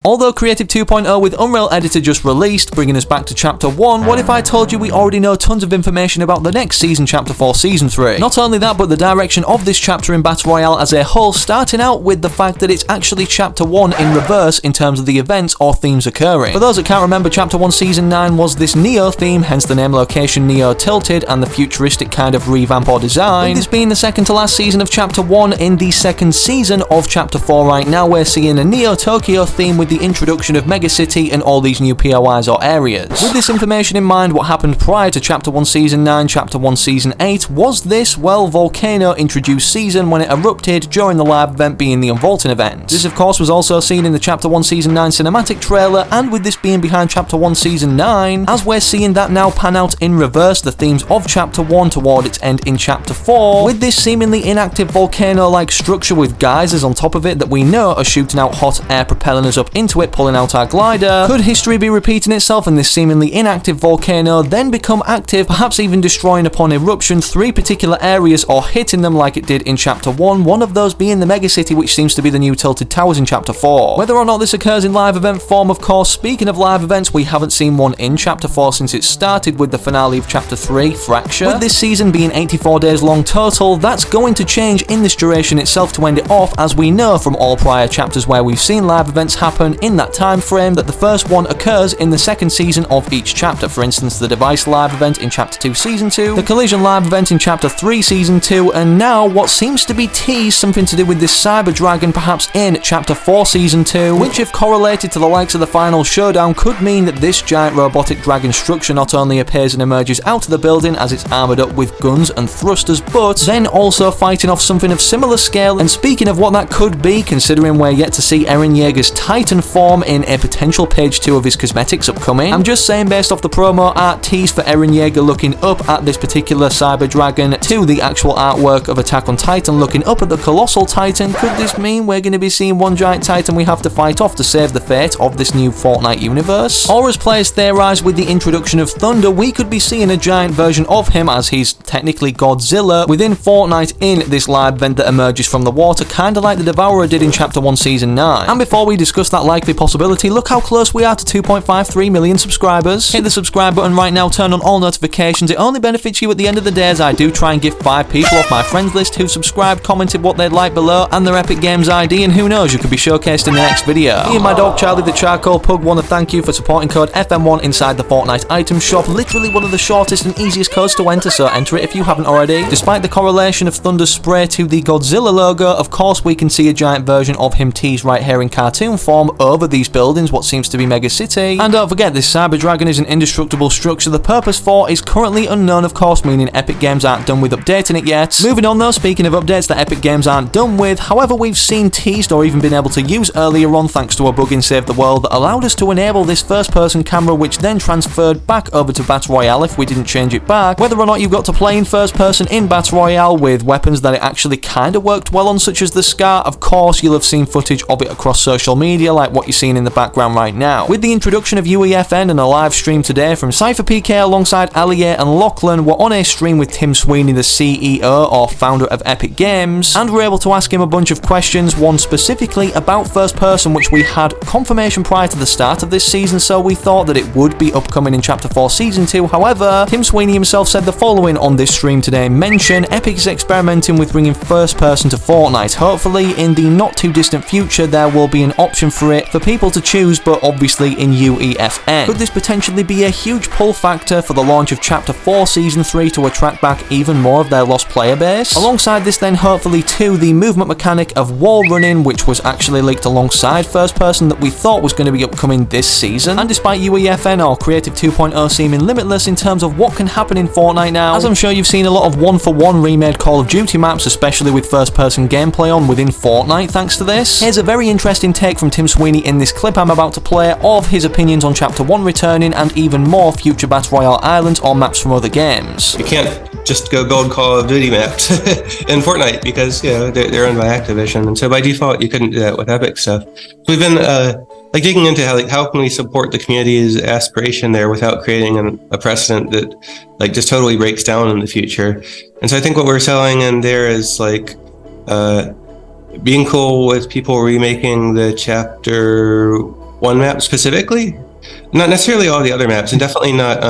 Although Creative 2.0 with Unreal Editor just released, bringing us back to Chapter 1, what if I told you we already know tons of information about the next season, Chapter 4 Season 3? Not only that, but the direction of this chapter in Battle Royale as a whole, starting out with the fact that it's actually Chapter 1 in reverse in terms of the events or themes occurring. For those that can't remember, Chapter 1 Season 9 was this Neo theme, hence the name location Neo Tilted and the futuristic kind of revamp or design. With this being the second to last season of Chapter 1, in the second season of Chapter 4 right now, we're seeing a Neo Tokyo theme with the introduction of Megacity and all these new POIs or areas. With this information in mind, what happened prior to Chapter 1 Season 9, Chapter 1 Season 8 was this, well, volcano introduced season when it erupted during the live event being the Unvaulting event. This of course was also seen in the Chapter 1 Season 9 cinematic trailer, and with this being behind Chapter 1 Season 9, as we're seeing that now pan out in reverse, the themes of Chapter 1 toward its end in Chapter 4, with this seemingly inactive volcano-like structure with geysers on top of it that we know are shooting out hot air propelling us up into it, pulling out our glider. Could history be repeating itself and this seemingly inactive volcano then become active, perhaps even destroying upon eruption 3 particular areas or hitting them like it did in Chapter 1, one of those being the Megacity, which seems to be the new Tilted Towers in Chapter 4. Whether or not this occurs in live event form, of course, speaking of live events, we haven't seen one in Chapter 4 since it started with the finale of Chapter 3, Fracture. With this season being 84 days long total, that's going to change in this duration itself to end it off, as we know from all prior chapters where we've seen live events happen in that time frame that the first one occurs in the second season of each chapter. For instance, the Device live event in Chapter 2 Season 2, the Collision live event in Chapter 3 Season 2, and now what seems to be teased something to do with this Cyber Dragon perhaps in Chapter 4 Season 2, which if correlated to the likes of the final showdown could mean that this giant robotic dragon structure not only appears and emerges out of the building as it's armoured up with guns and thrusters, but then also fighting off something of similar scale. And speaking of what that could be, considering we're yet to see Eren Yeager's Titan form in a potential page 2 of his cosmetics upcoming, I'm just saying based off the promo art tease for Eren Yeager looking up at this particular Cyber Dragon to the actual artwork of Attack on Titan looking up at the Colossal Titan, could this mean we're going to be seeing one giant Titan we have to fight off to save the fate of this new Fortnite universe? Or as players theorise with the introduction of Thunder, we could be seeing a giant version of him, as he's technically Godzilla, within Fortnite in this live event that emerges from the water, kinda like the Devourer did in Chapter 1 Season 9. And before we discuss that likely possibility, look how close we are to 2.53 million subscribers. Hit the subscribe button right now, turn on all notifications. It only benefits you at the end of the day, as I do try and give 5 people off my friends list who subscribed, commented what they'd like below and their Epic Games ID, and who knows, you could be showcased in the next video. Me and my dog Charlie the Charcoal Pug want to thank you for supporting code FM1 inside the Fortnite item shop, literally one of the shortest and easiest codes to enter, so enter it if you haven't already. Despite the correlation of Thunder's spray to the Godzilla logo, of course we can see a giant version of him teased right here in cartoon form over these buildings, what seems to be Mega City. And don't forget, this Cyber Dragon is an indestructible structure the purpose for is currently unknown, of course, meaning Epic Games aren't done with updating it yet. Moving on though, speaking of updates that Epic Games aren't done with, however, we've seen teased or even been able to use earlier on thanks to a bug in Save the World that allowed us to enable this first person camera, which then transferred back over to Battle Royale if we didn't change it back. Whether or not you got to play in first person in Battle Royale with weapons that it actually kinda worked well on, such as the Scar, of course you'll have seen footage of it across social media like what you're seeing in the background right now. With the introduction of UEFN and a live stream today from Cypher PK alongside Allier and Lachlan, we're on a stream with Tim Sweeney, the CEO or founder of Epic Games, and we're able to ask him a bunch of questions, one specifically about first person, which we had confirmation prior to the start of this season, so we thought that it would be upcoming in Chapter 4 Season 2. However, Tim Sweeney himself said the following on this stream today: mention Epic is experimenting with bringing first person to Fortnite. Hopefully in the not too distant future there will be an option for it for people to choose, but obviously in UEFN. Could this potentially be a huge pull factor for the launch of Chapter 4 Season 3 to attract back even more of their lost player base? Alongside this then, hopefully too, the movement mechanic of wall running, which was actually leaked alongside first person, that we thought was going to be upcoming this season. And despite UEFN or Creative 2.0 seeming limitless in terms of what can happen in Fortnite now, as I'm sure you've seen a lot of one-for-one remade Call of Duty maps, especially with first-person gameplay on within Fortnite thanks to this. Here's a very interesting take from Tim Sweeney in this clip I'm about to play of his opinions on Chapter 1 returning and even more future Battle Royale islands or maps from other games. You can't just go build Call of Duty maps in Fortnite because, you know, they're owned by Activision, and so by default you couldn't do that with Epic stuff. We've been like digging into how can we support the community's aspiration there without creating a precedent that like just totally breaks down in the future. And so I think what we're selling in there is like being cool with people remaking the Chapter one map specifically. Not necessarily all the other maps, and definitely not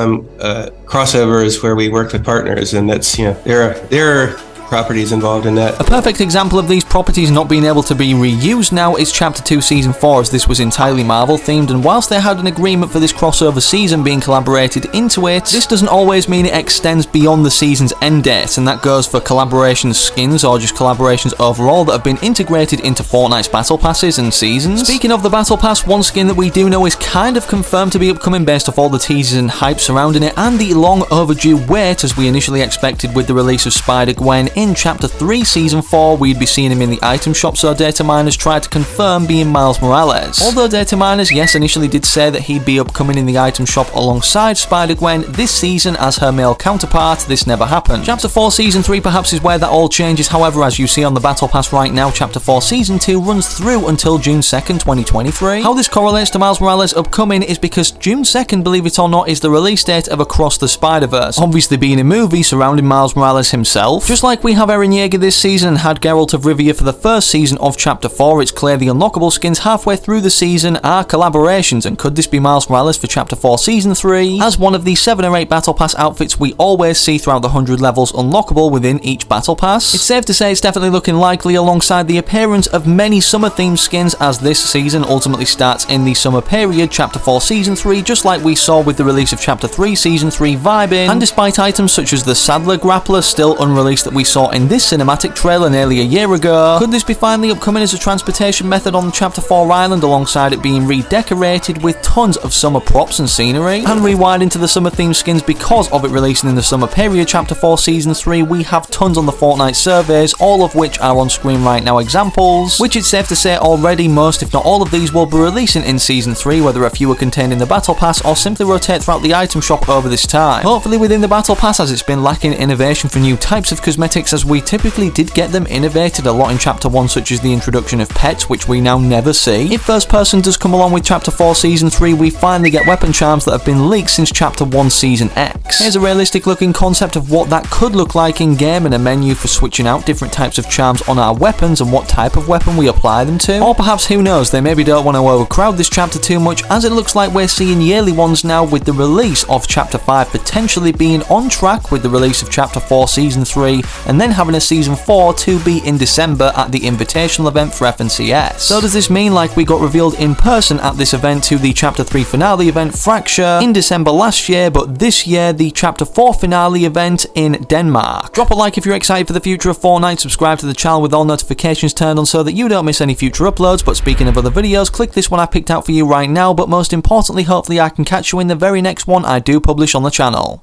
crossovers where we worked with partners, and that's, there are properties involved in that. A perfect example of these properties not being able to be reused now is Chapter 2 Season 4, as this was entirely Marvel themed, and whilst they had an agreement for this crossover season being collaborated into it, this doesn't always mean it extends beyond the season's end date, and that goes for collaboration skins or just collaborations overall that have been integrated into Fortnite's battle passes and seasons. Speaking of the battle pass, one skin that we do know is kind of confirmed to be upcoming based off all the teasers and hype surrounding it, and the long overdue wait as we initially expected with the release of Spider-Gwen in Chapter 3 Season 4, we'd be seeing him in the item shop, so data miners tried to confirm being Miles Morales. Although data miners, yes, initially did say that he'd be upcoming in the item shop alongside Spider-Gwen this season as her male counterpart, this never happened. Chapter 4 Season 3 perhaps is where that all changes, however, as you see on the Battle Pass right now, Chapter 4 Season 2 runs through until June 2nd, 2023. How this correlates to Miles Morales upcoming is because June 2nd, believe it or not, is the release date of Across the Spider-Verse, obviously being a movie surrounding Miles Morales himself. Just like we have Eren Yeager this season and had Geralt of Rivia for the first season of Chapter 4, it's clear the unlockable skins halfway through the season are collaborations, and could this be Miles Morales for Chapter 4 Season 3 as one of the 7 or 8 Battle Pass outfits we always see throughout the 100 levels unlockable within each Battle Pass? It's safe to say it's definitely looking likely alongside the appearance of many summer themed skins, as this season ultimately starts in the summer period, Chapter 4 Season 3, just like we saw with the release of Chapter 3 Season 3 vibing, and despite items such as the Saddler Grappler still unreleased that we saw in this cinematic trailer nearly a year ago, could this be finally upcoming as a transportation method on the Chapter 4 island, alongside it being redecorated with tons of summer props and scenery? And rewinding to the summer themed skins, because of it releasing in the summer period Chapter 4 Season 3, we have tons on the Fortnite surveys, all of which are on screen right now examples, which it's safe to say already most if not all of these will be releasing in Season 3, whether a few are contained in the Battle Pass or simply rotate throughout the item shop over this time. Hopefully within the Battle Pass, as it's been lacking innovation for new types of cosmetics, as we typically did get them innovated a lot in Chapter 1, such as the introduction of pets, which we now never see. If First Person does come along with Chapter 4 Season 3, we finally get weapon charms that have been leaked since Chapter 1 Season X. Here's a realistic looking concept of what that could look like in game, and a menu for switching out different types of charms on our weapons and what type of weapon we apply them to. Or perhaps, who knows, they maybe don't want to overcrowd this chapter too much, as it looks like we're seeing yearly ones now, with the release of Chapter 5 potentially being on track with the release of Chapter 4 Season 3, and then having a Season 4 to be in December at the Invitational event for FNCS. So does this mean, like we got revealed in person at this event to the Chapter 3 finale event Fracture in December last year, but this year the Chapter 4 finale event in Denmark? Drop a like if you're excited for the future of Fortnite, subscribe to the channel with all notifications turned on so that you don't miss any future uploads. But speaking of other videos, click this one I picked out for you right now, but most importantly, hopefully I can catch you in the very next one I do publish on the channel.